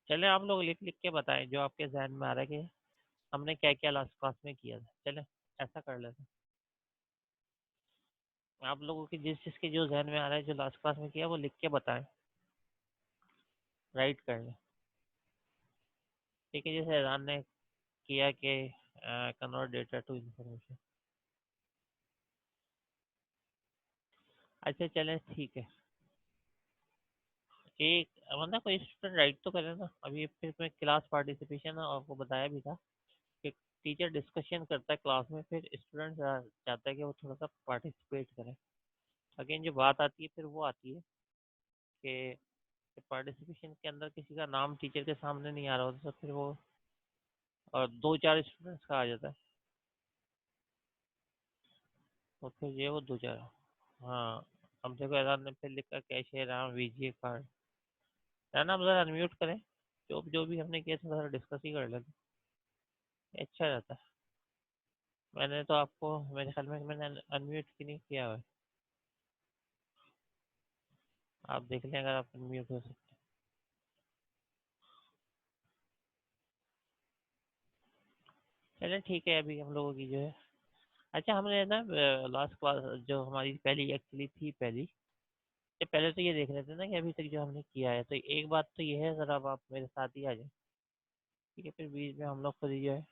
चले आप लोग लिख लिख के बताएं जो आपके जहन में आ रहा है कि हमने क्या क्या लास्ट क्लास में किया था। चले ऐसा कर लेते हैं। आप लोगों की जिस जिसके जो जहन में आ रहा है जो लास्ट क्लास में किया वो लिख के बताएं, राइट कर लें। ठीक है, जैसे ऐलान ने किया कि कन्वर्ट डेटा टू इंफॉर्मेशन। अच्छा चलें ठीक है। एक मतलब कोई स्टूडेंट राइट तो करे ना। अभी फिर मैं क्लास पार्टिसिपेशन आपको बताया भी था कि टीचर डिस्कशन करता है क्लास में, फिर स्टूडेंट चाहता है कि वो थोड़ा सा पार्टिसिपेट करें। अगेन जो बात आती है फिर वो आती है कि पार्टिसिपेशन के अंदर किसी का नाम टीचर के सामने नहीं आ रहा होता, तो फिर वो और दो चार स्टूडेंट्स का आ जाता है, तो फिर ये वो दो चार। हाँ, अब देखो ऐलान ने फिर लिखा कैशे राम वीजीए कार्ड है ना। आप जरा अनम्यूट करें, जो जो भी हमने किया थोड़ा सा डिस्कस ही कर लेते, अच्छा रहता है। मैंने तो आपको मेरे ख्याल में मैंने अनम्यूट ही नहीं किया हुआ है। आप देख लें अगर आप अनम्यूट हो सकते हैं। चलिए ठीक है, अभी हम लोगों की जो है। अच्छा हमने ना लास्ट क्लास जो हमारी पहली एक्चुअली थी पहली, ये पहले तो ये देख लेते हैं ना कि अभी तक जो हमने किया है। तो एक बात तो ये है, ज़रा अब आप मेरे साथ ही आ जाए। ठीक है, फिर बीच में हम लोग खुद ही जो है।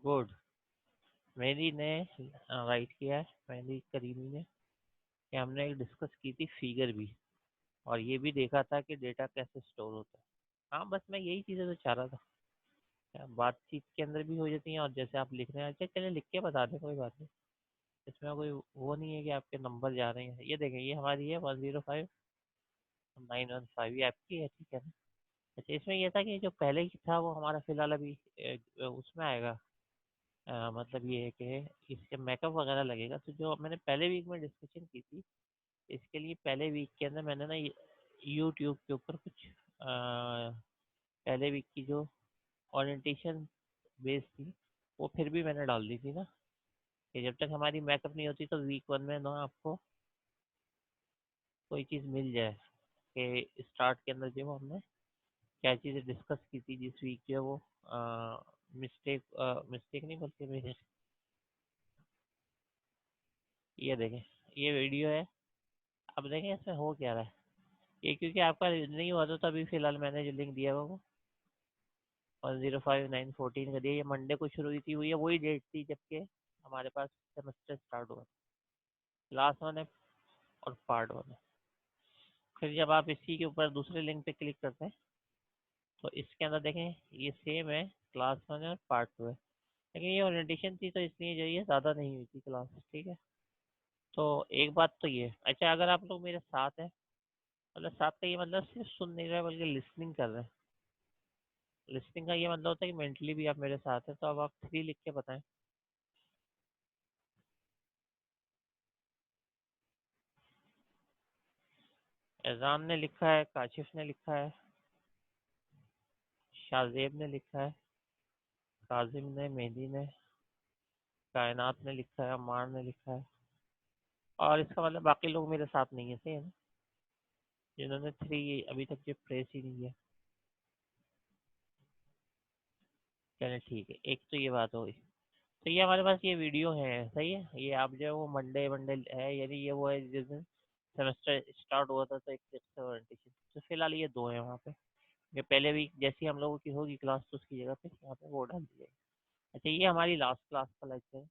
गुड। मेहंदी ने राइट किया है, मेहंदी करीमी ने, कि हमने एक डिस्कस की थी फिगर भी, और ये भी देखा था कि डेटा कैसे स्टोर होता है। हाँ बस मैं यही चीज़ें तो चाह रहा था। बातचीत के अंदर भी हो जाती हैं, और जैसे आप लिख रहे हैं, अच्छा चलिए लिख के बता दें, कोई बात नहीं। इसमें कोई वो नहीं है कि आपके नंबर जा रहे हैं। ये देखें, ये हमारी है 105 915, ये आपकी है, ठीक है ना। अच्छा इसमें ये था कि जो पहले ही था वो हमारा फिलहाल अभी उसमें आएगा। मतलब ये है कि इसके मेकअप वगैरह लगेगा, तो जो मैंने पहले वीक में डिस्कशन की थी, इसके लिए पहले वीक के अंदर मैंने ना यूट्यूब के ऊपर कुछ पहले वीक की जो ओरिएंटेशन बेस थी वो फिर भी मैंने डाल दी थी ना, कि जब तक हमारी मैकअप नहीं होती तो वीक वन में ना आपको कोई चीज़ मिल जाए कि स्टार्ट के अंदर जो हमने क्या चीज़ें डिस्कस की थी जिस वीक जो है वो मिस्टेक मिस्टेक नहीं बल्कि मेरे। ये देखें, ये वीडियो है। अब देखें इसमें हो क्या रहा है। ये क्योंकि आपका नहीं हुआ था, तो अभी फिलहाल मैंने जो लिंक दिया हुआ वो 105 914 का दिया। ये मंडे को शुरू हुई थी, हुई है वही डेट थी जबकि हमारे पास सेमेस्टर स्टार्ट हुआ। लास्ट वन है और पार्ट वन है। फिर जब आप इसी के ऊपर दूसरे लिंक पे क्लिक करते हैं तो इसके अंदर देखें ये सेम है, क्लास वन है और पार्ट टू है। लेकिन ये ओरिएंटेशन थी तो इसलिए जो ये ज़्यादा नहीं हुई थी क्लास, ठीक है। तो एक बात तो ये, अच्छा अगर आप लोग मेरे साथ हैं, मतलब साथ का ये मतलब सिर्फ सुन नहीं रहे बल्कि लिसनिंग कर रहे हैं। लिसनिंग का ये मतलब होता है कि मेंटली भी आप मेरे साथ हैं, तो अब आप 3 लिख के बताएं। एजान ने लिखा है, काशिफ ने लिखा है, शाहजेब ने लिखा है, काजिम ने, मेहदी ने, कायनात ने लिखा है, अमार ने लिखा है। और इसका मतलब बाकी लोग मेरे साथ नहीं है, सही है ना, जिन्होंने 3 अभी तक जो प्रेस ही नहीं है। चलिए ठीक है, एक तो ये बात हो गई। तो ये हमारे पास ये वीडियो है, सही है। ये आप जो है वो मंडे मंडे है, यानी ये वो है जिस दिन सेमेस्टर स्टार्ट हुआ था, तो एक से ओरिएंटेशन। तो फिलहाल ये दो है वहाँ पे। ये पहले वीक जैसी हम लोगों की होगी क्लास, तो उसकी जगह पे यहाँ पे वो डाल दी जाएगी। अच्छा ये हमारी लास्ट क्लास का लेक्चर है,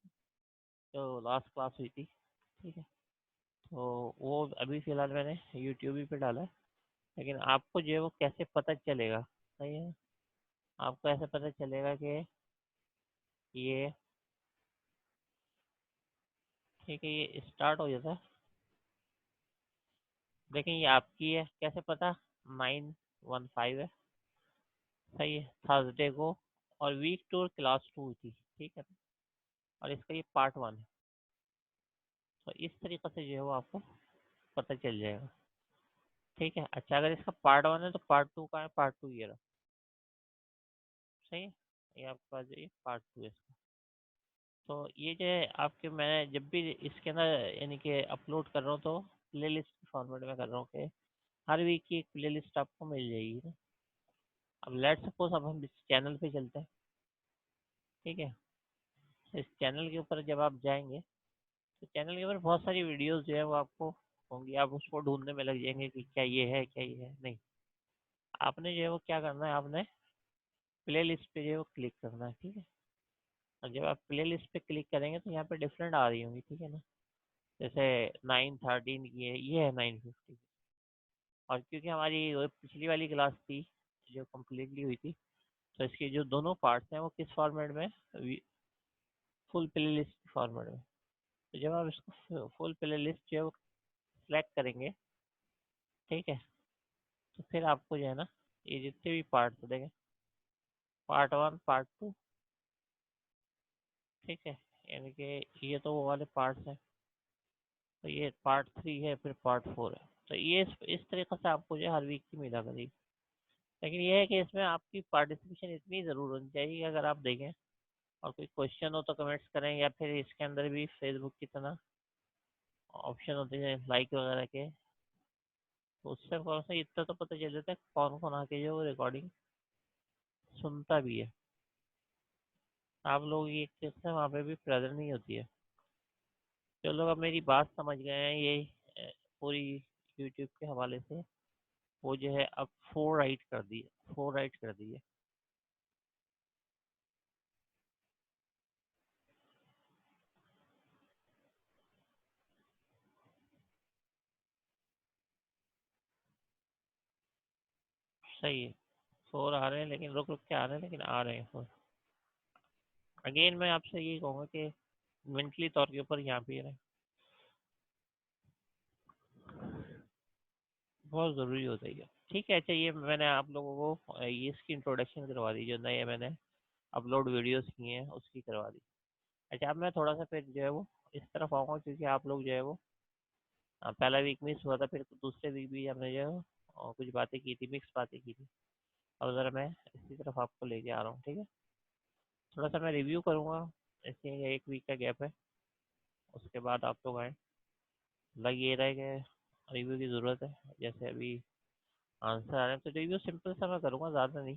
जो लास्ट क्लास हुई थी, ठीक है। तो वो अभी फिलहाल मैंने यूट्यूब ही पे डाला है। लेकिन आपको जो है वो कैसे पता चलेगा, सही है, आपको ऐसे पता चलेगा कि ये, ठीक है, ये स्टार्ट हो जाता है। देखें ये आपकी है, कैसे पता, 915 है, सही है, थर्सडे को। और वीक टू क्लास टू थी, ठीक है। और इसका ये पार्ट वन है। तो इस तरीके से जो है वो आपको पता चल जाएगा, ठीक है। अच्छा अगर इसका पार्ट वन है तो पार्ट टू का है, पार्ट टू ये रहा, सही है। ये आपके पास जो ये पार्ट टू है इसका। तो ये जो है आपके, मैं जब भी इसके अंदर यानी कि अपलोड कर रहा हूँ तो प्ले लिस्ट फॉर्मेट में कर रहा हूँ कि हर वीक की एक प्लेलिस्ट आपको मिल जाएगी ना। अब लेट्स सपोज अब हम इस चैनल पे चलते हैं, ठीक है। इस चैनल के ऊपर जब आप जाएंगे तो चैनल के ऊपर बहुत सारी वीडियोस जो है वो आपको होंगी, आप उसको ढूंढने में लग जाएंगे कि क्या ये है क्या ये है। नहीं, आपने जो है वो क्या करना है, आपने प्ले लिस्ट पे जो है वो क्लिक करना है, ठीक है। और जब आप प्ले लिस्ट पे क्लिक करेंगे तो यहाँ पे डिफरेंट आ रही होंगी, ठीक है ना। जैसे 913 ये है 950। और क्योंकि हमारी वो पिछली वाली क्लास थी जो कम्प्लीटली हुई थी, तो इसके जो दोनों पार्ट्स हैं वो किस फॉर्मेट में, फुल प्ले लिस्ट फॉर्मेट में। तो जब आप इसको फुल प्ले लिस्ट जो है वो सिलेक्ट करेंगे, ठीक है, तो फिर आपको जो है ना ये जितने भी पार्ट्स देंगे, पार्ट 1 पार्ट 2, ठीक है, यानी कि ये तो वो वाले पार्ट्स हैं। तो ये पार्ट 3 है, फिर पार्ट 4 है। तो ये इस तरीके से आपको जो है हर वीक की मिला करेगी। लेकिन ये है कि इसमें आपकी पार्टिसिपेशन इतनी ज़रूर होनी चाहिए कि अगर आप देखें और कोई क्वेश्चन हो तो कमेंट्स करें, या फिर इसके अंदर भी फेसबुक की तरह ऑप्शन होते हैं लाइक वगैरह के, तो उससे कौन सा इतना तो पता चल जाता है कौन कौन आके जो रिकॉर्डिंग सुनता भी है। आप लोग ये एक चीज़ से वहाँ पे भी प्रेजेंट नहीं होती है। जो लोग अब मेरी बात समझ गए हैं ये पूरी यूट्यूब के हवाले से, वो जो है अब 4 राइट कर दिए, 4 राइट कर दिए। सही है, 4 आ रहे हैं, लेकिन रुक रुक के आ रहे हैं, लेकिन आ रहे हैं 4। अगेन मैं आपसे यही कहूँगा कि मेंटली तौर के ऊपर यहाँ पे ही रहें, बहुत ज़रूरी हो जाएगा। ठीक है, अच्छा ये मैंने आप लोगों को ये इसकी इंट्रोडक्शन करवा दी, जो नए मैंने अपलोड वीडियोस किए हैं उसकी करवा दी। अच्छा, अब मैं थोड़ा सा फिर जो है वो इस तरफ आऊँगा, क्योंकि आप लोग जो है वो पहला वीक मिस हुआ था, फिर दूसरे वीक भी हमने जो है वो, कुछ बातें की थी, मिक्स बातें की थी। अब ज़रा मैं इसी तरफ आपको लेके आ रहा हूँ, ठीक है। थोड़ा सा मैं रिव्यू करूँगा, ऐसे 1 वीक का गैप है, उसके बाद आप लोग आए। लग ये रहा है कि रिव्यू की ज़रूरत है। जैसे अभी आंसर आ रहे हैं तो रिव्यू सिंपल सा मैं करूँगा, ज़्यादा नहीं।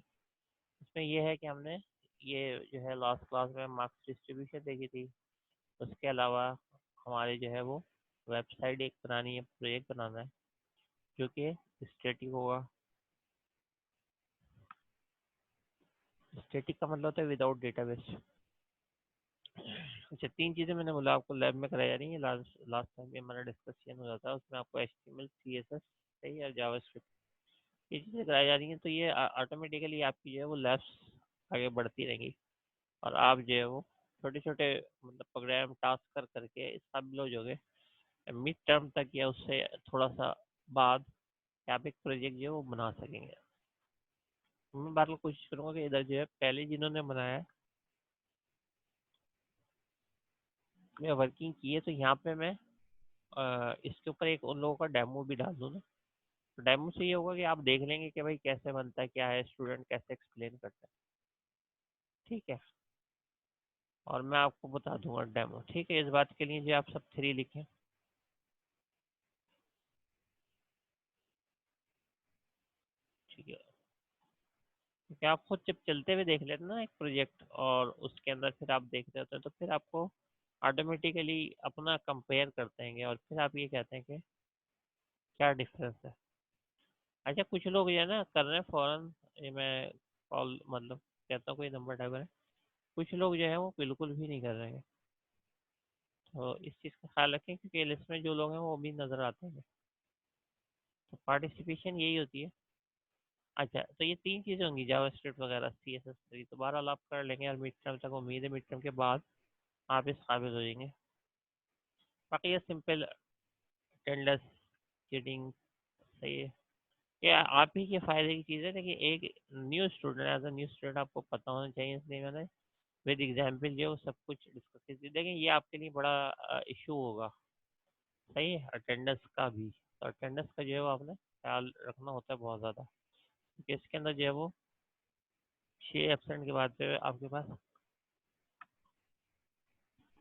इसमें ये है कि हमने ये जो है लास्ट क्लास में मार्क्स डिस्ट्रीब्यूशन देखी थी। उसके अलावा हमारे जो है वो वेबसाइट एक बनानी है, प्रोजेक्ट बनाना है जो कि स्टैटिक होगा। स्टैटिक का मतलब होता है विदाउट डेटाबेस। अच्छा, 3 चीज़ें मैंने बोला आपको लैब में कराई जा रही है। लास्ट लास्ट टाइम भी हमारा डिस्कशन हो जाता है, उसमें आपको HTML CSS सही और जावास्क्रिप्ट ये चीज़ें कराई जा रही हैं। तो ये ऑटोमेटिकली आपकी जो है वो लैब्स आगे बढ़ती रहेंगी, और आप जो है वो छोटे छोटे मतलब प्रोग्राम टास्क कर करके काबिल हो जाओगे मिड टर्म तक, या उससे थोड़ा सा बाद आप एक प्रोजेक्ट जो है वो बना सकेंगे। मैं बार बार कोशिश करूंगा कि इधर जो है पहले जिन्होंने बनाया है मैं वर्किंग की है, तो यहाँ पे मैं इसके ऊपर एक उन लोगों का डेमो भी डाल दूँ ना। तो डेमो से ये होगा कि आप देख लेंगे कि भाई कैसे बनता है, क्या है, स्टूडेंट कैसे एक्सप्लेन करता है, ठीक है। और मैं आपको बता दूंगा डेमो, ठीक है। इस बात के लिए जो आप सब 3 लिखें, ठीक है। क्योंकि आप खुद जब चलते हुए देख लेते हैं ना एक प्रोजेक्ट, और उसके अंदर फिर आप देखते होते हैं, तो फिर आपको ऑटोमेटिकली अपना कंपेयर करते हैं, और फिर आप ये कहते हैं कि क्या डिफरेंस है। अच्छा, कुछ लोग ये ना कर रहे हैं फ़ौरन, ये मैं कॉल मतलब कहता हूँ कोई नंबर डायल करें। कुछ लोग जो है वो बिल्कुल भी नहीं कर रहे हैं, तो इस चीज़ का ख्याल रखें, क्योंकि लिस्ट में जो लोग हैं वो भी नज़र आते हैं। तो पार्टिसिपेशन यही होती है। अच्छा, तो ये 3 चीज़ें होंगी, जावास्क्रिप्ट वगैरह CSS, तो बहरहाल आप कर लेंगे, और मिड टर्म तक उम्मीद है मिड टर्म के बाद आप इस काबिल हो जाएंगे। बाकी ये सिंपल अटेंडेंस चीटिंग सही है, ये आप ही के फ़ायदे की चीज़ है। देखिए, एक new student as a new student आपको पता होना चाहिए, इसलिए मैंने विद एग्जाम्पल जो है वो सब कुछ डिस्कस की थी। देखिए, ये आपके लिए बड़ा इशू होगा, सही है, अटेंडेंस का भी। तो अटेंडेंस का जो है वो आपने ख्याल रखना होता है बहुत ज़्यादा, क्योंकि इसके अंदर जो है वो 6 एब्सेंट के बाद जो है आपके पास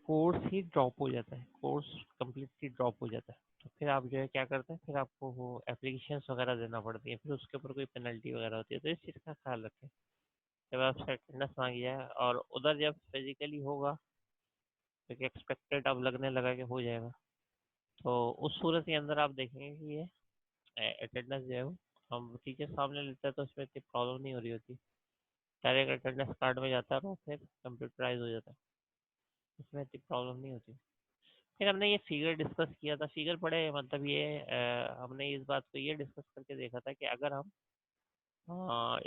कोर्स ही ड्रॉप हो जाता है, कोर्स कम्प्लीटली ड्रॉप हो जाता है। तो फिर आप जो है क्या करते हैं, फिर आपको वो एप्लीकेशंस वगैरह देना पड़ती है, फिर उसके ऊपर कोई पेनल्टी वगैरह होती है, तो इस चीज़ का ख्याल रखें जब आपसे अटेंडेंस मांगी जाए। और उधर जब फिजिकली होगा तो एक्सपेक्टेड अब लगने लगा कि हो जाएगा, तो उस सूरत के अंदर आप देखेंगे कि ये अटेंडेंस जो है वो हम टीचर सामने लेते हैं तो उसमें इतनी प्रॉब्लम नहीं हो रही होती। डायरेक्ट अटेंडेंस कार्ड में जाता है और फिर कंप्यूटराइज हो जाता है, उसमें इतनी प्रॉब्लम नहीं होती। फिर हमने ये फिगर डिस्कस किया था, फिगर पढ़े मतलब ये हमने इस बात को ये डिस्कस करके देखा था कि अगर हम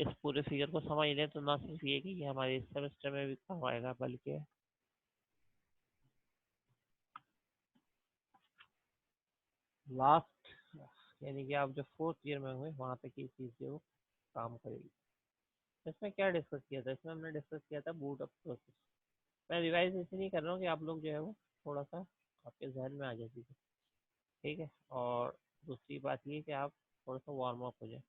इस पूरे फिगर को समझ लें तो ना सिर्फ ये कि ये हमारे इस सेमेस्टर में भी काम आएगा, बल्कि लास्ट यानी कि आप जो फोर्थ ईयर में हुए वहाँ तक ये चीज़ जो काम करेगी। तो इसमें क्या डिस्कस किया था, इसमें हमने डिस्कस किया था बूट अप प्रोसेस। मैं रिवाइज इसलिए नहीं कर रहा हूँ कि आप लोग जो है वो थोड़ा सा आपके जहन में आ जाए चीज़ें, ठीक है। और दूसरी बात ये कि आप थोड़ा सा वार्म अप हो जाए।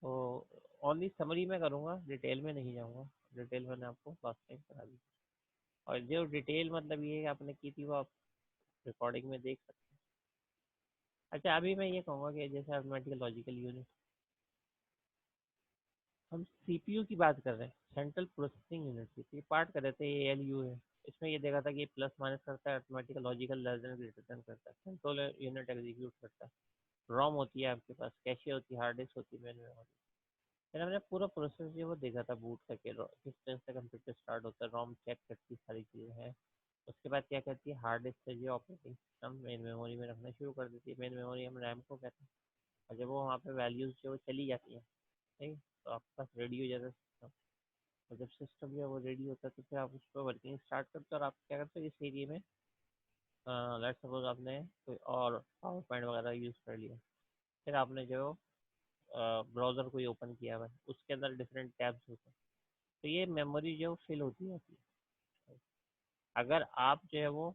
तो ओनली समरी में करूँगा, डिटेल में नहीं जाऊँगा। डिटेल मैंने आपको लास्ट टाइम करा दी, और जो डिटेल मतलब ये है कि आपने की थी वो आप रिकॉर्डिंग में देख सकते हैं। अच्छा, अभी मैं ये कहूँगा कि जैसे अर्थमेटिकल लॉजिकल यूनिट, हम सीपीयू की बात कर रहे हैं, सेंट्रल प्रोसेसिंग यूनिट की, ये पार्ट कर रहे थे, ये एलयू है। इसमें ये देखा था कि प्लस माइनस करता है, arithmetical logical less than greater than करता है, कंट्रोल यूनिट एग्जीक्यूट करता है, रॉम होती है आपके पास, कैशे होती है, हार्ड डिस्क होती है, मेन मेमोरी। फिर हमने पूरा प्रोसेस जो वो देखा था बूट करके, किस तरह से कंप्यूटर स्टार्ट होता है, रॉम चेक करती सारी चीज़ें हैं। उसके बाद क्या करती है, हार्ड डिस्क से जो ऑपरेटिंग सिस्टम मेन मेमोरी में रखना शुरू कर देती है, मेन मेमोरी हम रैम को कहते हैं। और जब वो वहाँ पे वैल्यूज जो वो चली जाती है, ठीक है, तो आपके पास रेडी हो जाता है सिस्टम। और जब सिस्टम जो है वो रेडी होता है तो फिर आप उस पर वर्किंग स्टार्ट करते हो, और आप क्या करते हो इस एरिया में, लेट सपोज आपने कोई और पावर पॉइंट वगैरह यूज़ कर लिया, फिर आपने जो ब्राउज़र कोई ओपन किया हुआ है उसके अंदर डिफरेंट टैब्स होते हैं, तो ये मेमोरी जो फिल होती रहती है। अगर आप जो है वो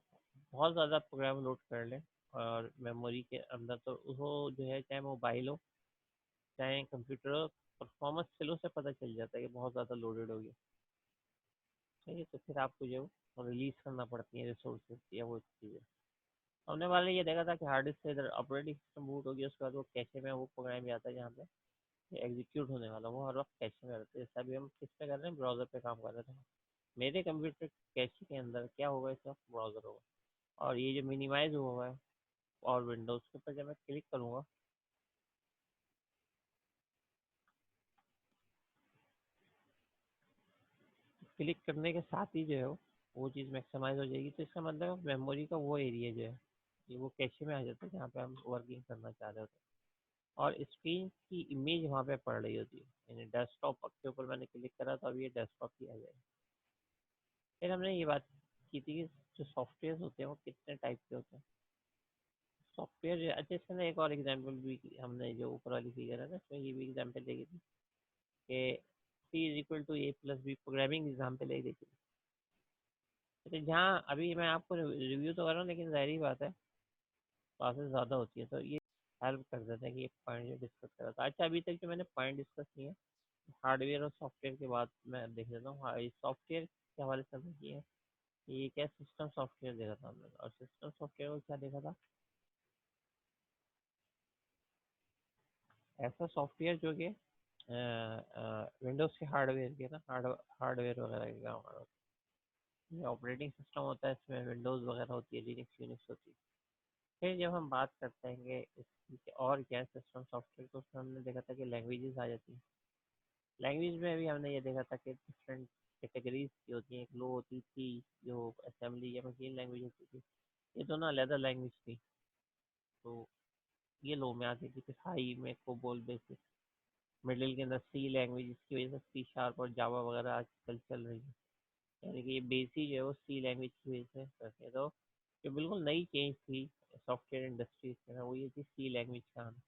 बहुत ज़्यादा प्रोग्राम लोड कर लें और मेमोरी के अंदर, तो वो जो है चाहे मोबाइल हो चाहे कंप्यूटर हो, परफॉर्मेंस स्लो से पता चल जाता है कि बहुत ज़्यादा लोडेड हो गया, ठीक है। तो फिर आपको जो रिलीज करना पड़ती है रिसोर्सेज या वो चीज़ें। हमने वाले ये देखा था कि हार्ड डिस्क से इधर ऑपरेटिंग सिस्टम बूट हो गया, उसके बाद वो कैशे में वो प्रोग्राम जाता है जहाँ पे एग्जीक्यूट होने वाला, वो हर वक्त कैशे में रहता है। जैसे अभी हम किस पे कर रहे हैं, ब्राउज़र पे काम कर रहे थे, मेरे कंप्यूटर कैशे के अंदर क्या होगा, इस वक्त ब्राउज़र होगा। और ये जो मिनिमाइज हुआ हुआ है और विंडोज़ के ऊपर जब मैं क्लिक करूँगा, क्लिक करने के साथ ही जो है वो चीज़ मैक्सिमाइज हो जाएगी। तो इसका मतलब मेमोरी का वो एरिया जो है ये वो कैशे में आ जाता है जहाँ पे हम वर्किंग करना चाह रहे होते हैं, और स्क्रीन की इमेज वहाँ पे पड़ रही होती है। यानी डेस्कटॉप के ऊपर मैंने क्लिक करा तो अब ये डेस्कटॉप की आ जाएगी। फिर हमने ये बात की थी कि जो सॉफ्टवेयर होते हैं वो कितने टाइप के होते हैं। सॉफ्टवेयर अच्छा, इसके अंदर एक और एग्जाम्पल भी हमने जो ऊपर वाली फिगर है ना इसमें ये भी एग्जाम्पल देखी थी कि C is equal to A plus B, programming example एक देखी थी। तो जहाँ अभी मैं आपको रिव्यू तो कर रहा हूँ, लेकिन जाहिर बात है क्लासेस ज़्यादा होती है तो ये हेल्प कर देता है कि ये पॉइंट जो डिस्कस करा था। अच्छा, अभी तक जो मैंने पॉइंट डिस्कस किए हैं हार्डवेयर और सॉफ्टवेयर के बाद मैं देख लेता हूँ। हाँ, सॉफ्टवेयर के हवाले से हमने किए हैं, ये क्या सिस्टम सॉफ्टवेयर देखा था हमने, और सिस्टम सॉफ्टवेयर को क्या देखा था, ऐसा सॉफ्टवेयर जो कि विंडोज़ के हार्डवेयर के ना हार्डवेयर वगैरह के काम आ रहा होता है। ऑपरेटिंग सिस्टम होता है, इसमें विंडोज़ वगैरह होती है, लिनक्स यूनिक्स होती है। फिर जब हम बात करते हैं कि इसकी और क्या सिस्टम सॉफ्टवेयर, तो उसमें हमने देखा था कि लैंग्वेजेस आ जाती हैं। लैंग्वेज में भी हमने ये देखा था कि डिफरेंट कैटेगरीज की होती हैं, एक लो होती थी जो असेंबली या मशीन लैंग्वेज होती थी, ये दोनों अलग लैंग्वेज थी। तो ये लो में आती थी, फिर हाई में कोबोल बेसिक, मिडिल के अंदर सी लैंग्वेज, इसकी वजह से सी शार्प और जावा वगैरह आजकल चल रही है। यानी कि ये बेसिक जो है वो सी लैंग्वेज की वजह से करते हैं। तो जो बिल्कुल नई चेंज थी सॉफ्टवेयर इंडस्ट्रीज में ना, वो ये थी सी लैंग्वेज का आना।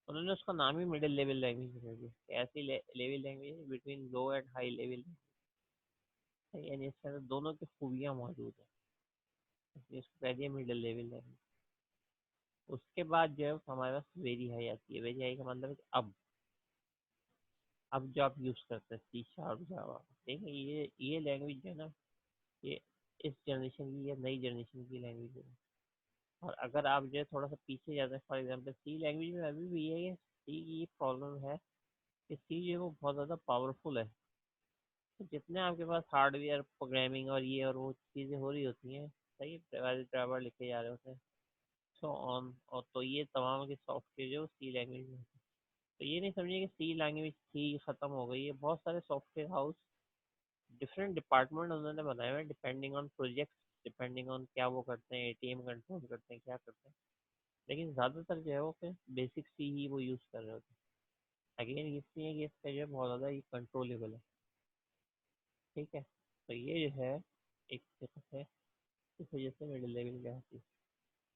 उन्होंने उसका नाम ही मिडिल लेवल लैंग्वेज रख दिया, ऐसी level language between low and high level, यानी इसके अंदर दोनों की खूबियाँ मौजूद है, इसलिए इसको कह दिया मिडिल लेवल लैंग्वेज। उसके बाद जो है हमारे पास वेरी हाई आती है। वेरी हाई का मतलब है कि अब जो आप यूज़ करते हैं सी शार्प जावा, ठीक है, ये लैंग्वेज जो है ना, ये इस जनरेशन की या नई जनरेशन की लैंग्वेज है। और अगर आप जो है थोड़ा सा पीछे जाते हैं, फॉर एग्जांपल सी लैंग्वेज में अभी भी है, सी की प्रॉब्लम है कि सी जो है वो बहुत ज़्यादा पावरफुल है। तो जितने आपके पास हार्डवेयर प्रोग्रामिंग और ये और वो चीज़ें हो रही होती हैं, सही है, ड्राइवर लिखे जा रहे होते हैं, सो ऑन, और तो ये तमाम के सॉफ्टवेयर जो सी लैंग्वेज में होते हैं। तो ये नहीं समझिए कि सी लैंग्वेज थी ख़त्म हो गई है, बहुत सारे सॉफ्टवेयर हाउस डिफरेंट डिपार्टमेंट उन्होंने बनाए हुए हैं depending on project, depending on क्या वो करते हैं, एटीएम कंट्रोल करते हैं, क्या करते हैं। लेकिन ज़्यादातर जो है वो फिर बेसिक सी ही वो यूज़ कर रहे होते हैं। अगेन इसलिए है कि इसका जो है बहुत ज़्यादा ये कंट्रोलेबल है। ठीक है, तो ये जो है एक तरह से इस वजह से मिडिल लेवल का है।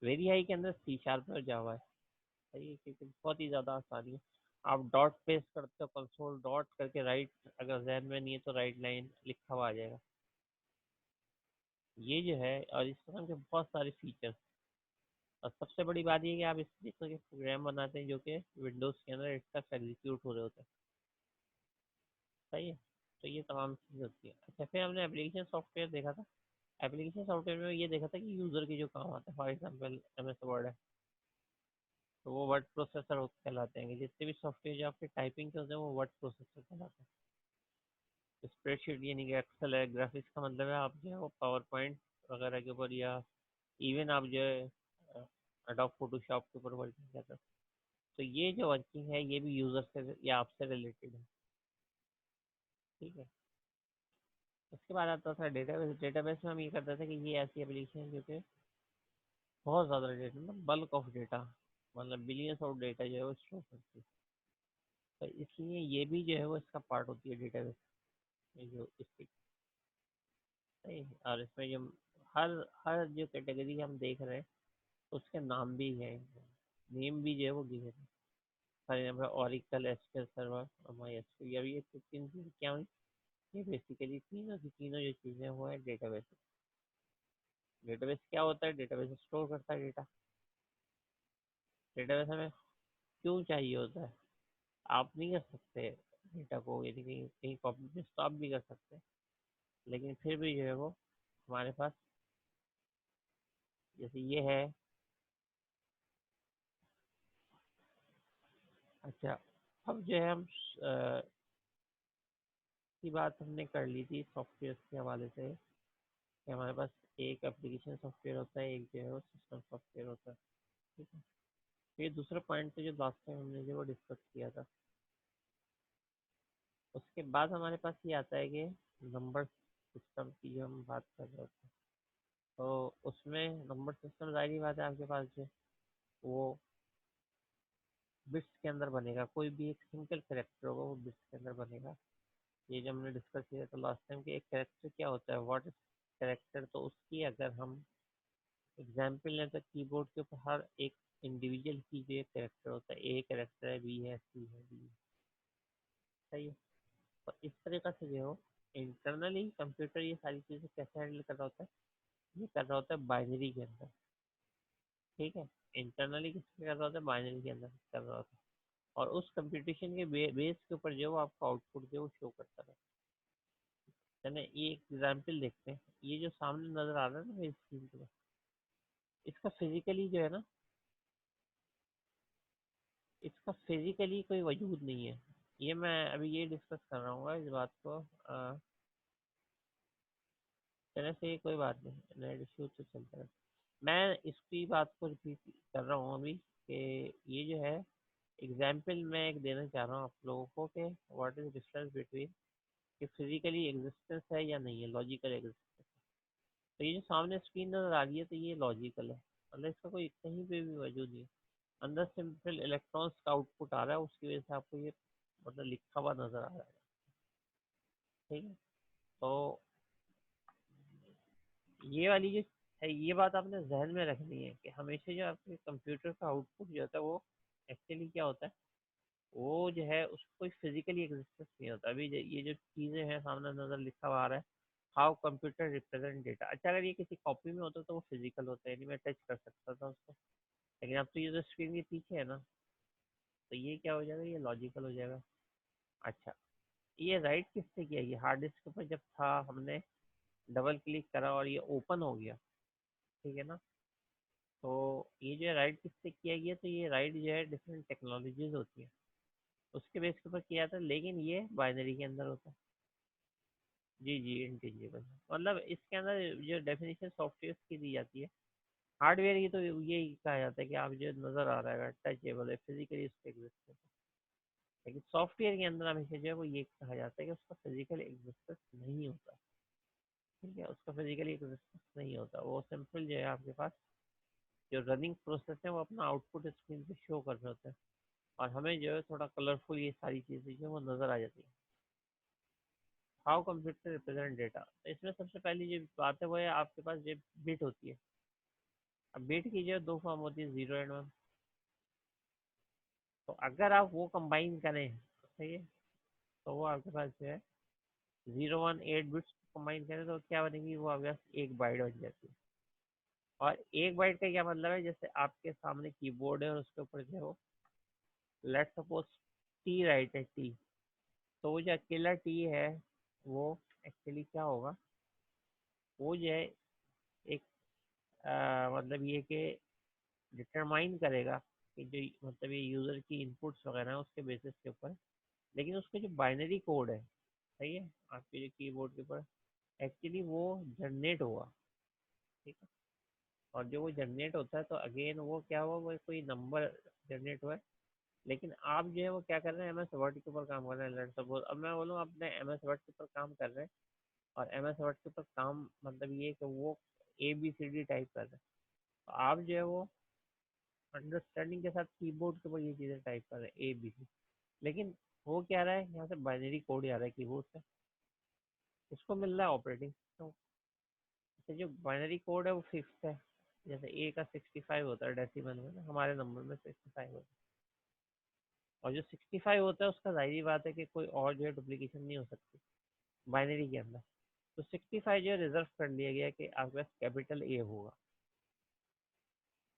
वेरी हाई के अंदर सी शार्प और जावा है, सही है, क्योंकि बहुत ही ज़्यादा आसानी है। आप डॉट पेस्ट करते हो, कंसोल डॉट करके राइट, अगर जहन में नहीं है तो राइट लाइन लिखा हुआ आ जाएगा। ये जो है, और इस तरह के बहुत सारे फीचर्स। और सबसे बड़ी बात ये है कि आप इस तरीके के प्रोग्राम बनाते हैं जो कि विंडोज़ के अंदर एक साथ एग्जीक्यूट हो रहे होते हैं, सही है। तो ये तमाम चीज़ होती है। अच्छा, फिर हमने एप्लीकेशन सॉफ्टवेयर देखा था। एप्लीकेशन सॉफ्टवेयर में ये देखा था कि यूज़र के जो काम आते हैं, फॉर एग्जाम्पल MS वर्ड है, तो वो वर्ड प्रोसेसर कहलाते हैं। जितने भी सॉफ्टवेयर जो आपके टाइपिंग के होते हैं वो वर्ड प्रोसेसर कहलाते हैं। स्प्रेडशीट यानी कि एक्सेल है, ग्राफिक्स का मतलब है आप जो है वो पावर पॉइंट वगैरह के ऊपर, या इवन आप जो है एडोब फोटोशॉप के ऊपर वर्किंग कर रहे हो, तो ये जो वर्किंग है ये भी यूज़र से या आपसे रिलेटेड है। ठीक है, उसके बाद आता था डेटाबेस। डेटाबेस में हम ये करते थे कि ये ऐसी एप्लीकेशन है जो कि बहुत ज़्यादा डेटा, मतलब बल्क ऑफ डेटा, मतलब बिलियंस ऑफ डेटा जो है वो स्टोर करती है। तो इसलिए ये भी जो है वो इसका पार्ट होती है डेटाबेस में, जो इसकी सही है। और इसमें जो हर हर जो कैटेगरी हम देख रहे हैं उसके नाम भी हैं, नेम भी जो है वो गिवे हैं। For example Oracle, SQL server और माई एसक्यूएल, ये 3 चीज़ें क्या हुई, ये बेसिकली तीनों की तीनों जो चीज़ें वो है डेटाबेस। डेटाबेस क्या होता है? डेटाबेस स्टोर करता है डेटा। डेटाबेस हमें क्यों चाहिए होता है? आप नहीं कर सकते डेटा को, यदि कहीं कहीं कॉपी पेस्ट तो आप भी कर सकते हैं, लेकिन फिर भी जो है वो हमारे पास, जैसे ये है। अच्छा, अब जो है हम की बात हमने कर ली थी सॉफ्टवेयर के हवाले से, कि हमारे पास एक एप्लीकेशन सॉफ्टवेयर होता है, एक जो है वो सिस्टम सॉफ्टवेयर होता है। ठीक है, तो ये दूसरा पॉइंट है जो लास्ट टाइम हमने जो वो डिस्कस किया था। उसके बाद हमारे पास ये आता है कि नंबर सिस्टम की जो हम बात कर रहे होते हैं, तो उसमें नंबर सिस्टम जाहिर बात है आपके पास जो वो बिट्स के अंदर बनेगा, कोई भी एक सिंगल करेक्टर होगा वो बिट्स के अंदर बनेगा। ये जो हमने डिस्कस किया था लास्ट टाइम, कि एक करेक्टर क्या होता है, व्हाट इज करेक्टर, तो उसकी अगर हम एग्जाम्पल लें तो कीबोर्ड के ऊपर हर एक इंडिविजुअल की जो एक करेक्टर होता है, ए करेक्टर है, बी है, सी है, डी है, सही है। तो इस तरीके से जो हो इंटरनली कंप्यूटर ये सारी चीज़ें कैसे हैंडल कर रहा होता है, ये कर रहा होता है बाइनरी के अंदर। ठीक है, इंटरनली किसके कर रहा होता है? बाइनरी के अंदर कर रहा होता है। और उस कंप्यूटेशन के बेस के ऊपर जो आपका आउटपुट जो वो शो करता है। चलिए ये एक एग्जाम्पल देखते हैं। ये जो सामने नजर आ रहा है ना मेरी स्क्रीन पे, इसका फिजिकली जो है ना, इसका फिजिकली कोई वजूद नहीं है। ये मैं अभी ये डिस्कस कर रहा हूँ इस बात को। चले से कोई बात नहीं, नेट इशू तो चलता है। मैं इसकी बात को रिपीट कर रहा हूँ अभी, कि ये जो है एग्जाम्पल मैं एक देना चाह रहा हूँ आप लोगों को, कि व्हाट इज डिफरेंस बिटवीन कि फिजिकली एग्जिस्टेंस है या नहीं है, लॉजिकल एग्जिस्टेंस। तो ये जो सामने स्क्रीन नजर आ रही है तो ये लॉजिकल है, मतलब इसका कोई कहीं पे भी वजूद नहीं है। अंदर सिंपल इलेक्ट्रॉन्स का आउटपुट आ रहा है, उसकी वजह से आपको ये मतलब लिखा हुआ नजर आ रहा है। ठीक है, तो ये वाली जो है ये बात आपने जहन में रखनी है कि हमेशा जो आपके कंप्यूटर का आउटपुट जो होता है वो एक्चुअली क्या होता है, वो जो है उसको कोई फिजिकली एग्जिस्टेंस नहीं होता। अभी ये जो चीज़ें हैं सामने नजर लिखा हुआ आ रहा है, हाउ कंप्यूटर रिप्रेजेंट डेटा। अच्छा, अगर ये किसी कॉपी में होता तो वो फिजिकल होता है, यानी मैं टच कर सकता था उसको। लेकिन अब तो ये जो स्क्रीन के पीछे है ना, तो ये क्या हो जाएगा, ये लॉजिकल हो जाएगा। अच्छा, ये राइट किससे किया? ये हार्ड डिस्क पर जब था, हमने डबल क्लिक करा और ये ओपन हो गया, ठीक है ना। तो ये जो है राइट किससे किया गया, तो ये राइट जो है डिफरेंट टेक्नोलॉजीज होती है उसके बेस के ऊपर किया था, लेकिन ये बाइनरी के अंदर होता है। जी जी, इंटेंजिबल, मतलब इसके अंदर जो डेफिनेशन सॉफ्टवेयर की दी जाती है, हार्डवेयर की तो यही कहा जाता है कि आप जो नज़र आ रहा है टचेबल है, फिजिकली उसका एग्जिस्टेंस है। लेकिन सॉफ्टवेयर के अंदर हमेशा जो है वो ये कहा जाता है कि उसका फिजिकल एग्जिस्टेंस नहीं होता। ठीक है, उसका फिजिकली एग्जिस्टेंस नहीं होता, वो सिंपल जो है आपके पास जो रनिंग प्रोसेस है वो अपना आउटपुट स्क्रीन पे शो कर रहे होते हैं, और हमें जो है थोड़ा कलरफुल ये सारी चीज़ें जो है वो नज़र आ जाती है। हाउ कंप्यूटर रिप्रेजेंट डेटा, तो इसमें सबसे पहली जो बात है वो है आपके पास जो बिट होती है। अब बिट की जो है दो फॉर्म होती है, 0 और 1। तो अगर आप वो कंबाइन करें, सही है, तो वो आपके पास जो है 0 1 8 बिट्स कंबाइन करें तो क्या बनेगी, वो आपके पास एक बाइट बन जाती है। और एक बाइट का क्या मतलब है, जैसे आपके सामने कीबोर्ड है और उसके ऊपर जो है वो लेट सपोज टी राइट है, टी, तो वो जो अकेला टी है वो एक्चुअली क्या होगा, वो जो है एक मतलब ये कि डिटरमाइन करेगा कि जो मतलब ये यूज़र की इनपुट्स वगैरह है उसके बेसिस के ऊपर, लेकिन उसका जो बाइनरी कोड है, सही है, आपके जो कीबोर्ड के ऊपर एक्चुअली वो जनरेट होगा। ठीक है, और जो वो जनरेट होता है तो अगेन वो क्या हुआ, वो कोई नंबर जनरेट हुआ है, लेकिन आप जो है वो क्या कर रहे हैं, एम एस वर्ड के ऊपर काम कर रहे हैं। लेट्स सपोज अब मैं बोलूँ अपने एम एस वर्ड के ऊपर काम कर रहे हैं, और एम एस वर्ड के ऊपर काम मतलब ये कि वो ABCD टाइप कर रहे हैं, तो आप जो है वो अंडरस्टैंडिंग के साथ कीबोर्ड के ऊपर ये चीज़ें टाइप कर रहे हैं ABC, लेकिन वो क्या आ रहा है यहाँ से बाइनरी कोड आ रहा है कीबोर्ड से, उसको मिल रहा है ऑपरेटिंग सिस्टम। तो जो बाइनरी कोड है वो फिक्स है, जैसे ए का 65 होता है डेसिमल में ना, हमारे नंबर में 65 होता है, और जो 65 होता है उसका जाहिर बात है कि कोई और जो है डुप्लीकेशन नहीं हो सकती बाइनरी के अंदर। तो 65 जो है रिजर्व कर लिया गया कि आपके पास कैपिटल ए होगा,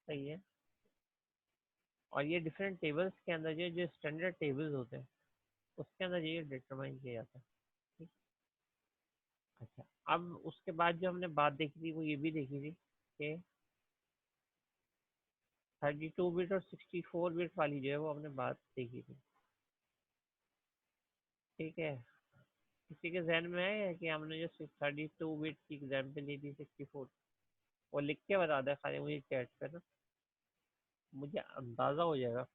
सही है। और ये डिफरेंट टेबल्स के अंदर जो स्टैंडर्ड टेबल्स होते हैं उसके अंदर ये डिटरमाइन किया जाता है। ठीक। अच्छा, अब उसके बाद जो हमने बात देखी थी वो ये भी देखी थी कि 32 बिट और 64 बिट वाली जो है वो हमने बात देखी थी। ठीक है, किसी के जहन में है कि हमने जो 32 बिट की एग्जाम्पल ली थी 64, वो लिख के बता दे खाली मुझे चैट पे ना, मुझे अंदाजा हो जाएगा।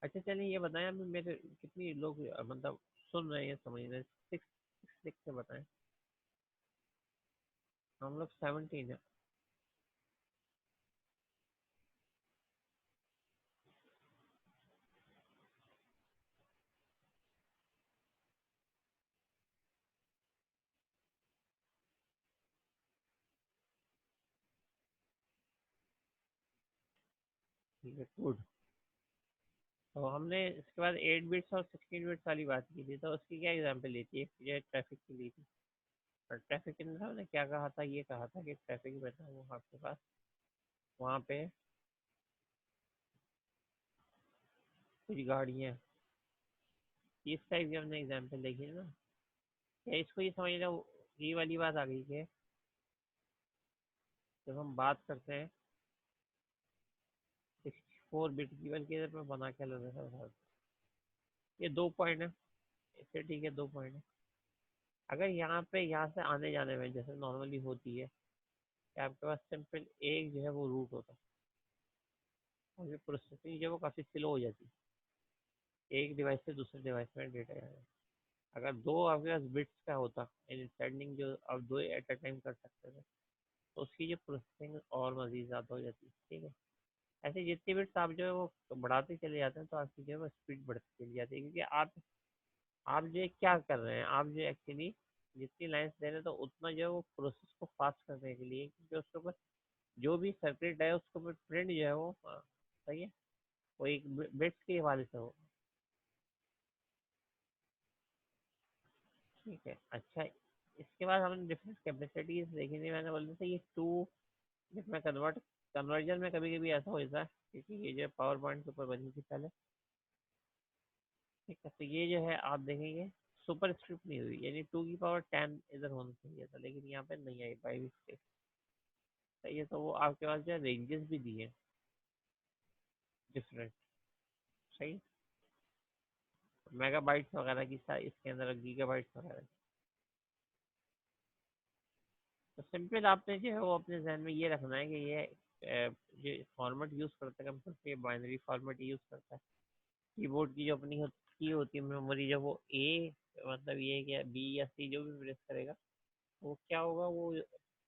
अच्छा चलिए ये बताएं, अभी मेरे कितनी लोग मतलब सुन रहे हैं समझ रहे हैं, 6 लिख के बताएं। हम लोग 17 है। ठीक है, गुड। तो हमने इसके बाद 8 बिट्स और 16 बिट्स वाली बात की थी, तो उसकी क्या एग्जाम्पल ली थी, एक ये ट्रैफिक की ली थी। और ट्रैफिक के अंदर हमने क्या कहा था, ये कहा था कि ट्रैफिक में था वो आपके पास वहाँ पे कुछ गाड़ियाँ, इस टाइप की हमने एग्जाम्पल देखी है ना। या इसको ये समझ लो, ये वाली बात आ गई कि जब हम बात करते हैं 64 बिट की, बल्कि इधर मैं बना के लग रहा था, ये 2 पॉइंट है, इससे ठीक है 2 पॉइंट है। अगर यहाँ पे यहाँ से आने जाने में जैसे नॉर्मली होती है कि आपके पास सिंपल एक जो है वो रूट होता है, और ये प्रोसेसिंग जो है वो काफ़ी स्लो हो जाती है, एक डिवाइस से दूसरे डिवाइस में डेटा जाए। अगर दो आपके पास बिट्स का होता यानी सेंडिंग जो आप दो एट अ टाइम कर सकते थे, तो उसकी जो प्रोसेसिंग और मज़ीद ज़्यादा हो जाती है। ठीक है, ऐसे जितने बिट्स आप जो है वो बढ़ाते चले जाते हैं तो आपकी जो है वो स्पीड बढ़ती चली जाती है, क्योंकि आप जो है क्या कर रहे हैं, आप जो एक्चुअली जितनी लाइन्स दे रहे हैं तो उतना जो है वो प्रोसेस को फास्ट करने के लिए, क्योंकि उसके ऊपर जो भी सर्किट है उसके ऊपर प्रिंट जो है वो सही है, वो एक बिट्स के हवाले से हो। ठीक है, अच्छा, इसके बाद हमने डिफरेंट कैपेसिटीज देखी थी, मैंने बोला था ये टू जिसमें कन्वर्जन में कभी कभी ऐसा हो जाता है, क्योंकि ये जो पावर पॉइंट के ऊपर बनी थी पहले, तो ये जो है आप देखेंगे सुपर स्क्रिप्ट नहीं हुई, यानी 2 की पावर 10 इधर होना चाहिए था, लेकिन यहाँ पे नहीं आई बाई मिस्टेक। सही है, तो वो आपके पास जो है रेंजेस भी दिए डिफरेंट। सही, मेगाबाइट्स वगैरह की इसके अंदर गीगाबाइट्स वगैरह। तो सिंपल आपने जो है वो अपने जहन में ये रखना है कि ये फॉर्मेट यूज़ करता है कंप्यूटर, ये बाइनरी फॉर्मेट यूज़ करता है। कीबोर्ड की जो अपनी की होती है मेमोरी, जब वो ए मतलब ये क्या बी या सी जो भी प्रेस करेगा, वो क्या होगा, वो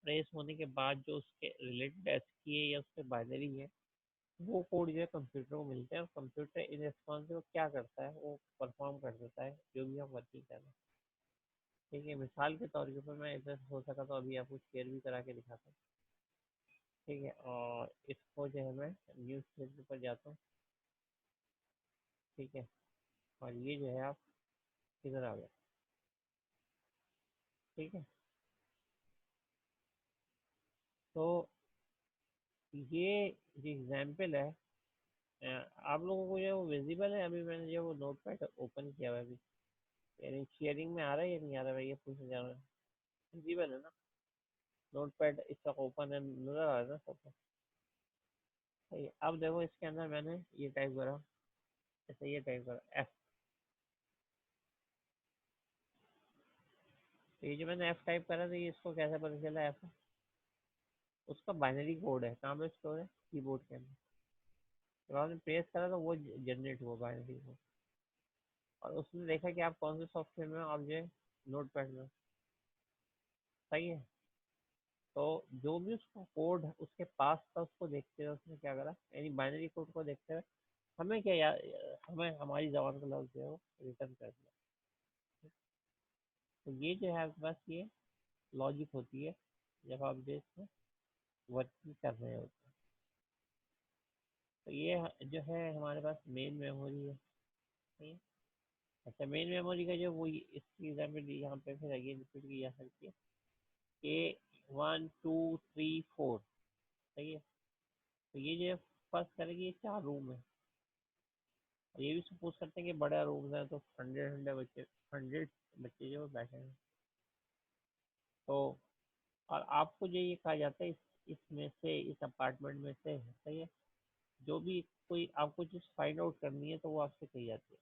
प्रेस होने के बाद जो उसके रिलेटेड एसकी है या उसके बाइनरी है, वो कोड जो है कंप्यूटर को मिलते हैं, और कंप्यूटर इन रिस्पॉन्स से वो क्या करता है, वो परफॉर्म कर देता है जो भी हम वर्किंग कर रहे हैं। ठीक है, मिसाल के तौर के ऊपर मैं इधर हो सका तो अभी आपको शेयर भी करा के दिखाता हूँ। ठीक है, और इसको जो है मैं न्यूज़ पेपर पर जाता हूँ। ठीक है, और ये जो है आप इधर आ गए। ठीक है, तो ये जो एग्जाम्पल है, आप लोगों को जो है वो विजिबल है? अभी मैंने जो वो नोट पैड ओपन किया हुआ है अभी, यानी शेयरिंग में आ रहा है या नहीं आ रहा है, ये पूछना चाह रहा हूँ। विजिबल है ना? नोट पैड इस वक्त ओपन है, नजर आ रहा है ना सबको? सही है, अब देखो इसके अंदर मैंने ये टाइप करा, ऐसे ये टाइप करा एफ। तो ये जो मैंने एफ टाइप करा, तो ये इसको कैसे पता चला एफ? उसका बाइनरी कोड है, कहाँ पे स्टोर है? कीबोर्ड के अंदर। जब आपने प्रेस करा तो वो जनरेट हुआ बाइनरी कोड, और उसने देखा कि आप कौन से सॉफ्टवेयर में हो, आप जो है नोट पैड में हो। सही है, तो जो भी उसका कोड उसके पास था उसको देखते हुए उसने क्या करा, यानी बाइनरी कोड को देखते हुए हमें क्या यार, हमें हमारी जबान का लफ्ज जो है वो रिटर्न कर दिया। तो ये जो है आपके पास ये लॉजिक होती है जब आप जो इसमें वर्किंग कर रहे होते हैं। तो ये जो है हमारे पास मेन मेमोरी है। सही है? अच्छा, मेन मेमोरी का जो वो इसकी एग्जाम्पल यहाँ पे फिर अगेन रिपीट की जा सकती है कि 1 2 3 4। सही है, तो ये जो है फर्स्ट करेंगे, ये 4 रूम है, और ये भी सपोज करते हैं कि बड़ा रूम है, तो 100 बच्चे जो बैठे हैं। तो और आपको जो ये कहा जाता है इसमें से, इस अपार्टमेंट में से, सही है, जो भी कोई आपको चीज फाइंड आउट करनी है तो वो आपसे कही जाती है।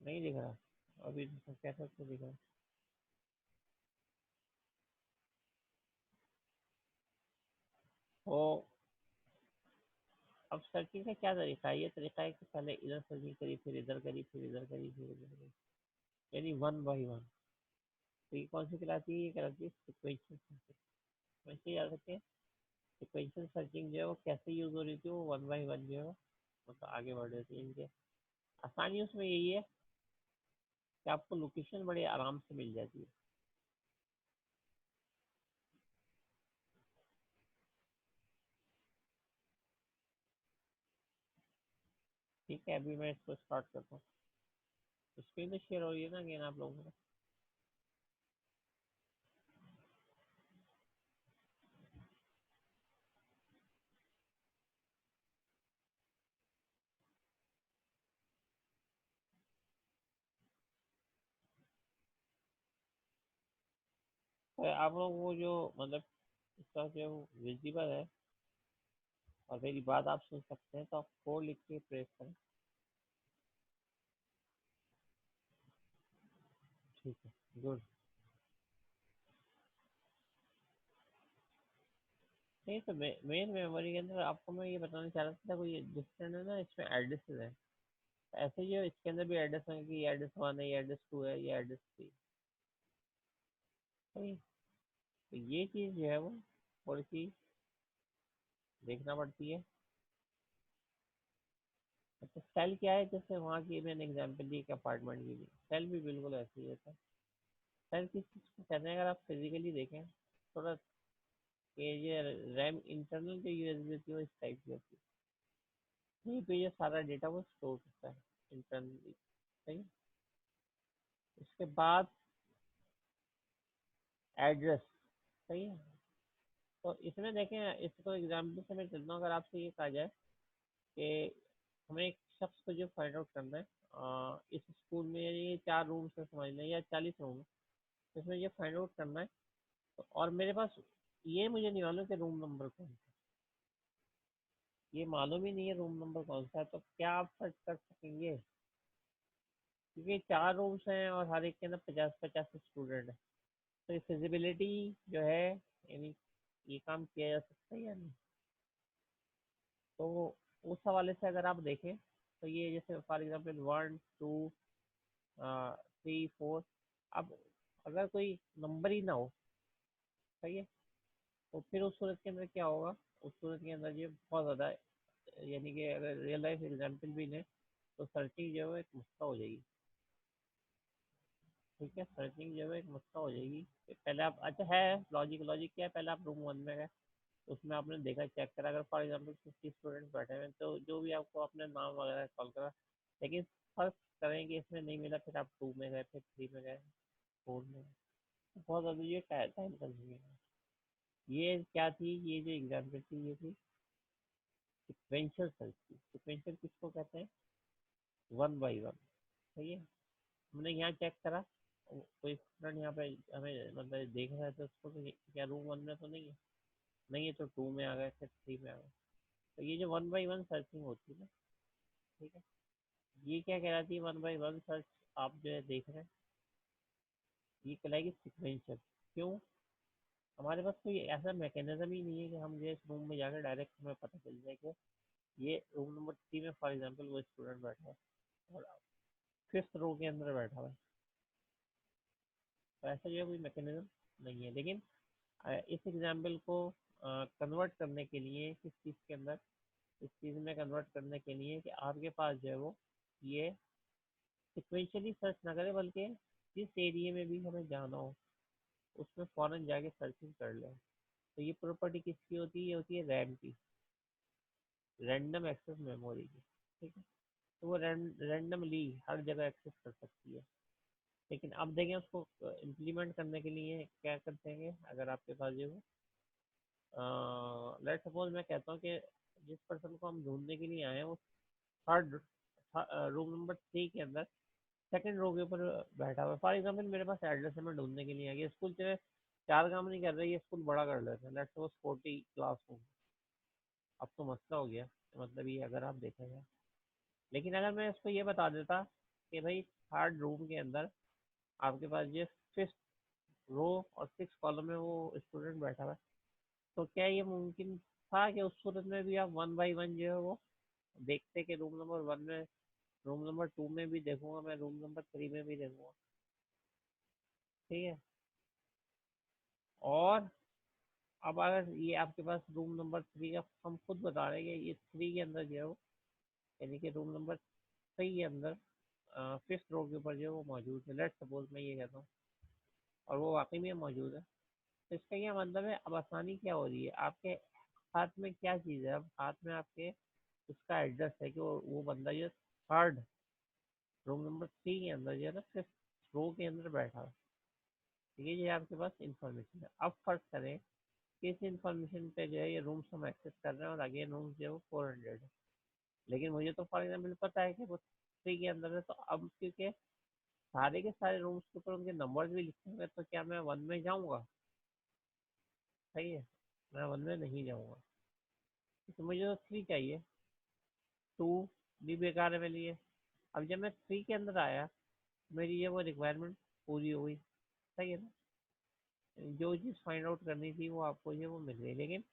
नहीं दिख रहा? अभी तो कैसा तो दिख रहा? तो अब सर्चिंग का क्या तरीका है? ये तरीका है कि पहले इधर सर्चिंग करी, फिर इधर करी, फिर इधर करी, फिर इधर करी, यानी 1 बाई 1। तो ये कौन सी कहलाती है? ये कहलाती है सिक्वेंशियल सर्चिंग। वैसे याद रखें, सिक्वेंशियल सर्चिंग जो है वो कैसे यूज हो रही थी, वो 1 बाई 1 जो है वो मतलब आगे बढ़ रही थी इनके। आसानी उसमें यही है कि आपको लोकेशन बड़े आराम से मिल जाती है। ठीक है, अभी मैं इसको स्टार्ट करता हूँ। स्क्रीन तो शेयर हो रही है ना अगेन आप लोगों को? तो आप लोगों को जो मतलब इसका जो विजिबल है, और मेरी बात आप सुन सकते हैं, तो आप 4 लिख के प्रेस करें। ठीक है, गुड। नहीं, तो मेन मेमोरी के अंदर आपको मैं ये बताना चाह रहा था, कोई डिफरेंट है ना इसमें एड्रेसेस है। ऐसे ही इसके अंदर भी एड्रेस है कि ये एड्रेस 1 है, ये एड्रेस 2 है, ये एड्रेस 3। सही, तो ये चीज़ जो है वो थोड़ी सी देखना पड़ती है। अच्छा, सेल क्या है? जैसे वहाँ की मैंने एग्जांपल दी कि अपार्टमेंट की भी, सेल भी बिल्कुल ऐसे ही होता है। सेल किस चीज़ को कहते हैं? अगर आप फिजिकली देखें थोड़ा, ये जो रैम इंटरनल जो यूएसबी होती है वो इस टाइप की होती है। यहीं पे ये सारा डेटा वो स्टोर करता है इंटरनली। सही, उसके बाद एड्रेस। सही है, तो इसमें देखें, इसको एग्जाम्पल से मैं चलता हूँ। अगर आपसे ये कहा जाए कि हमें एक शख्स को जो फाइंड आउट करना है इस स्कूल में ये 4 रूम्स है समझ लें या 40 रूम है, इसमें ये फाइंड आउट करना है। तो और मेरे पास ये मुझे नहीं मालूम कि रूम नंबर कौन सा है। ये मालूम ही नहीं है रूम नंबर कौन सा है, तो क्या आप सर्च कर सकेंगे? क्योंकि 4 रूम्स हैं और हर एक के अंदर 50-50 स्टूडेंट है, तो ये फिजिबिलिटी जो है, यानी ये काम किया जा सकता है या नहीं? तो उस हवाले से अगर आप देखें तो ये जैसे फॉर एग्जांपल 1 2 3 4, अब अगर कोई नंबर ही ना हो, सही है, तो फिर उस सूरत के अंदर क्या होगा? उस सूरत के अंदर ये बहुत ज़्यादा, यानी कि अगर रियल लाइफ एग्जाम्पल भी लें तो सर्चिंग जो है एक मुश्किल हो जाएगी। ठीक है, सर्चिंग जो है एक मुश्किल हो जाएगी कि पहले आप, अच्छा है, लॉजिक लॉजिक क्या है, पहले आप रूम 1 में गए, उसमें आपने देखा, चेक करा, अगर फॉर एग्जांपल 50 स्टूडेंट बैठे हुए हैं तो जो भी आपको अपने नाम वगैरह कॉल करा, लेकिन फर्स्ट करें कि इसमें नहीं मिला, फिर आप 2 में गए, फिर 3 में गए, 4 में गए, तो बहुत ज़्यादा ये टाइम कंज्यूमिंग है। ये क्या थी, ये जो एग्जाम्पल थी ये थी सिक्वेंशियल सर्च की। सिक्वेंशियल किसको कहते हैं? 1 बाई 1। सही है, हमने यहाँ चेक करा, कोई स्टूडेंट यहाँ पे हमें मतलब देख रहा है तो उसको तो क्या रूम 1 में तो नहीं है, नहीं है तो 2 में आ गए, फिर 3 में आ गए। तो ये जो 1 बाई 1 सर्चिंग होती है ना, ठीक है, ये क्या कहलाती है? 1 बाई 1 सर्च आप जो है देख रहे हैं, ये कहलाएगी सिक्वेंशियल। क्यों? हमारे पास कोई ऐसा मैकेनिज्म ही नहीं है कि हम जो इस रूम में जाकर डायरेक्ट हमें पता चल जाए कि ये रूम नंबर 3 में फॉर एग्जाम्पल वो स्टूडेंट बैठा है और 5th रो के अंदर बैठा हुआ है। तो ऐसा जो है कोई मैकेनिज्म नहीं है। लेकिन इस एग्जाम्पल को कन्वर्ट करने के लिए किस चीज़ के अंदर, इस चीज़ में कन्वर्ट करने के लिए कि आपके पास जो है वो ये सिक्वेंशली सर्च ना करें, बल्कि जिस एरिया में भी हमें जाना हो उसमें फ़ौरन जाके सर्चिंग कर लें। तो ये प्रॉपर्टी किसकी होती है? ये होती है रैम की, रैंडम एक्सेस मेमोरी की। ठीक है, तो वो रैंडमली हर जगह एक्सेस कर सकती है। लेकिन अब देखें उसको इम्प्लीमेंट करने के लिए क्या करते हैं, अगर आपके पास जो लेट सपोज मैं कहता हूँ कि जिस पर्सन को हम ढूंढने के लिए आए हैं वो थर्ड रूम नंबर 3 के अंदर सेकंड रो के ऊपर बैठा हुआ है। फॉर एग्जाम्पल मेरे पास एड्रेस है, मैं ढूंढने के लिए आ गया, स्कूल से 4 काम नहीं कर रही है, स्कूल बड़ा कर लेते हैं, लेट सपोज 40 क्लास रूम। अब तो मसला हो गया, मतलब ये अगर आप देखेंगे, लेकिन अगर मैं इसको ये बता देता कि भाई थर्ड रूम के अंदर आपके पास ये 5th रो और 6 कॉलम में वो स्टूडेंट बैठा हुआ है, तो क्या ये मुमकिन था कि उस सूरत में भी आप 1 बाई 1 जो है वो देखते कि रूम नंबर 1 में, रूम नंबर 2 में भी देखूंगा, मैं रूम नंबर 3 में भी देखूंगा। ठीक है, और अब अगर ये आपके पास रूम नंबर 3 का, हम खुद बता रहे हैं कि ये 3 के अंदर जो है वो, यानी कि रूम नंबर 3 के अंदर 5th रो के ऊपर जो है वो मौजूद है, लेट सपोज मैं ये कहता हूँ, और वो वाकई में मौजूद है। तो इसका क्या मतलब है? अब आसानी क्या हो रही है, आपके हाथ में क्या चीज़ है? अब हाथ में आपके उसका एड्रेस है कि वो बंदा जो थर्ड रूम नंबर 3 के अंदर जो है ना 5th रो के अंदर बैठा है। ठीक है, ये आपके पास इंफॉर्मेशन है। अब फर्क करें कि इस इंफॉर्मेशन पे जो है ये रूम्स हम एक्सेस कर रहे हैं और आगे रूम्स जो है वो 400 है, लेकिन मुझे तो फॉर एग्जाम्पल पता है कि वो 3 के अंदर है, तो अब क्योंकि सारे के सारे रूम्स के ऊपर उनके नंबर्स भी लिखे हुए हैं, तो क्या मैं 1 में जाऊँगा? सही है, मैं 1 में नहीं जाऊँगा, तो मुझे तो 3 चाहिए, 2 भी बेकार है मेरे लिए। अब जब मैं 3 के अंदर आया, मेरी ये वो रिक्वायरमेंट पूरी हो गई। सही है ना, जो चीज़ फाइंड आउट करनी थी वो आपको ये वो मिल गई। लेकिन